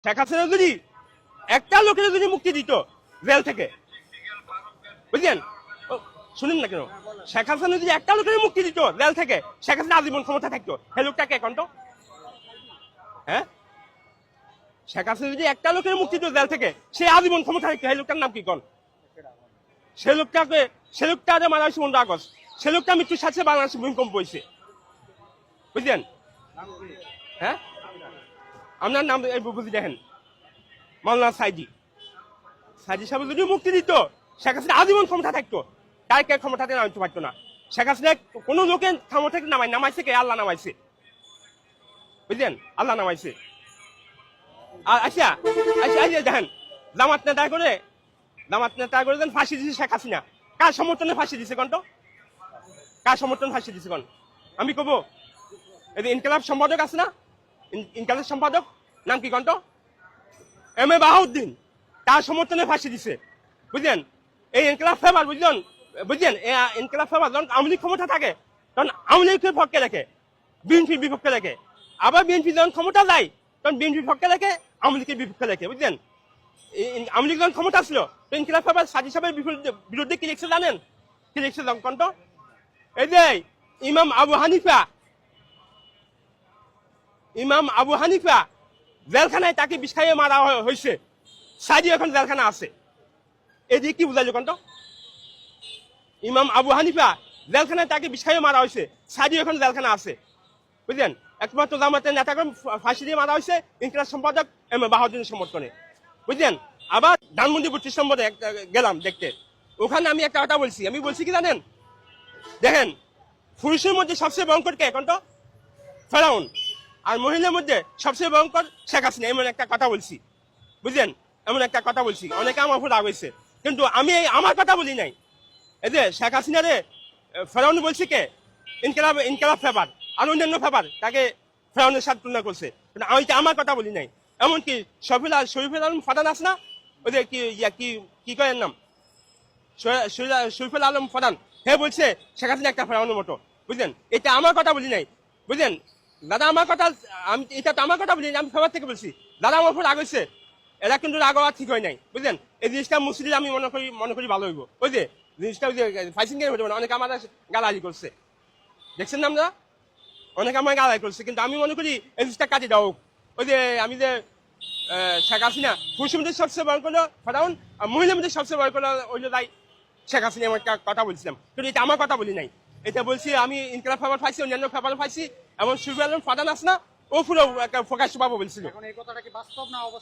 শেখ হাসিনা যদি একটা লোকের যদি মুক্তি দিত জেল থেকে, বুঝলেন? শুনেন না কেন? শেখ হাসিনা যদি একটা লোকের মুক্তি দিত জেল থেকে, শেখ হাসিনা আজীবন ক্ষমতা থাকতো। হে লোকটাকে এখন তো, হ্যাঁ, শেখ হাসিনা যদি একটা লোকের মুক্তি দিত জেল থেকে, সে আজীবন ক্ষমতা থাকতো। হে লোকটার নাম কি কোন? সে লোকটা মারা হয়েছে 15 আগস্ট। সে লোকটা মৃত্যুর সাথে বাংলাদেশে ভূমিকম্প হয়েছে, বুঝলেন? হ্যাঁ, আপনার নাম বুঝি দেখেন, মাওলানা সাইদি সাহেব যদি মুক্তি দিত, শেখ হাসিনা আজীবন ক্ষমতা থাকতো। তার কে ক্ষমতাতে নামাইতে পারতো না। শেখ হাসিনা কোনো লোকের ক্ষমতা নামাইছে কে? আল্লাহ নামাইছে, বুঝলেন? আল্লাহ নামাইছে। আর আচ্ছা দেখেন, জামাত নেতা করে দেন ফাঁসি দিচ্ছে শেখ হাসিনা। কার সমর্থনে ফাঁসি দিছে কোন? তো কার সমর্থন ফাঁসি দিছে কোন? আমি কব, এই যে ইনকিলাব সম্পাদক আছে না, ইনকিলাব সম্পাদক নাম কি কোন? তো এম এ বাহাউদ্দিন, তার সমর্থনে ফাঁসি দিছে, বুঝলেন? এই ইনকিলাব ফেভার, বুঝলেন? ইনকিলাব ফেভার যখন আওয়ামী লীগ ক্ষমতা থাকে, তখন আওয়ামী লীগের পক্ষে রাখে, বিএনপির বিপক্ষে রাখে। আবার বিএনপি যখন ক্ষমতা যায়, তখন বিএনপির পক্ষে রাখে, আওয়ামী লীগের বিপক্ষে রাখে, বুঝলেন? আওয়ামী লীগ যখন ক্ষমতা ছিল, ইনকিলাব ফেভার সাজি সাহেবের বিরুদ্ধে কি লিখছে জানেন? কি লিখছে কোন? তো এই যে ইমাম আবু হানিফা জেলখানায় তাকে বিষ খাইয়ে মারা হয়েছে, সাজি এখন জেলখানা আছে। এদিকে কি বুঝাইলো কোন? তো ইমাম আবু হানিফা জেলখানায় তাকে বিষ খাইয়ে মারা হয়েছে, সাজি এখন জেলখানা আছে, বুঝলেন? একমাত্র জামাতের নেতাকে ফাঁসি দিয়ে মারা হয়েছে ইনকিলাব সম্পাদক এম এ বাহাউদ্দিনের সমর্থনে, বুঝলেন? আবার ধানমন্ডি 32 নম্বরে গেলাম দেখতে, ওখানে আমি একটা কথা বলছি। আমি বলছি কি জানেন? দেখেন, পুরুষের মধ্যে সবচেয়ে ভয়ঙ্কর কে এখন? তো ফেরাউন। আর মহিলার মধ্যে সবচেয়ে ভয়ঙ্কর শেখ হাসিনা। এমন একটা কথা বলছি, বুঝলেন? এমন একটা কথা বলছি, অনেকে আমার উপর রাগ হয়েছে, কিন্তু আমি আমার কথা বলি নাই। এই যে শেখ হাসিনা রে ফেরাউন বলছি কে? ইনকিলাব ফেভার আর অন্যান্য ফেভার তাকে ফেরাউনের সাথে তুলনা করছে, কিন্তু আমি আমার কথা বলি নাই। এমনকি শরীফুল আলম ফাদান আছে না, ওই যে কি করেন নাম, শরীফুল আলম ফাদান, হে বলছে শেখ হাসিনা একটা ফেরাউনের মতো, বুঝলেন? এটা আমার কথা বলি নাই, বুঝলেন? দাদা আমার কথা, আমি এটা তো আমার কথা বলি, আমি ফেভার থেকে বলছি। দাদা আমার উপর রাগ হয়েছে, এরা কিন্তু রাগ হওয়া ঠিক হয় নাই, বুঝলেন? এই জিনিসটা মুসলিম আমি মনে করি ভালো হইব। ওই যে জিনিসটা ওই যে ফাইসিং হতে পারে, অনেকে আমার গালাগালি করছে, দেখছেন না আমরা? অনেকে আমার গালাগালি করছে, কিন্তু আমি মনে করি এই জিনিসটা কাজে দেওয়া হোক। ওই যে আমি যে শেখ হাসিনা পুরুষের মধ্যে সবচেয়ে ভয় করলো ফেরাউন, আর মহিলার মধ্যে সবচেয়ে ভয় করলো ওই যে শেখ হাসিনা। আমার একটা কথা বলছিলাম, কিন্তু এটা আমার কথা বলি নাই। এটা বলছি আমি ইনকিলাব ফেভার পাইছি, অন্যান্য ফেভার পাইছি, এমন শরীফুল আলম ফাদান আছে না, ও পুরো একটা ফোকাস পাবো বলছিল।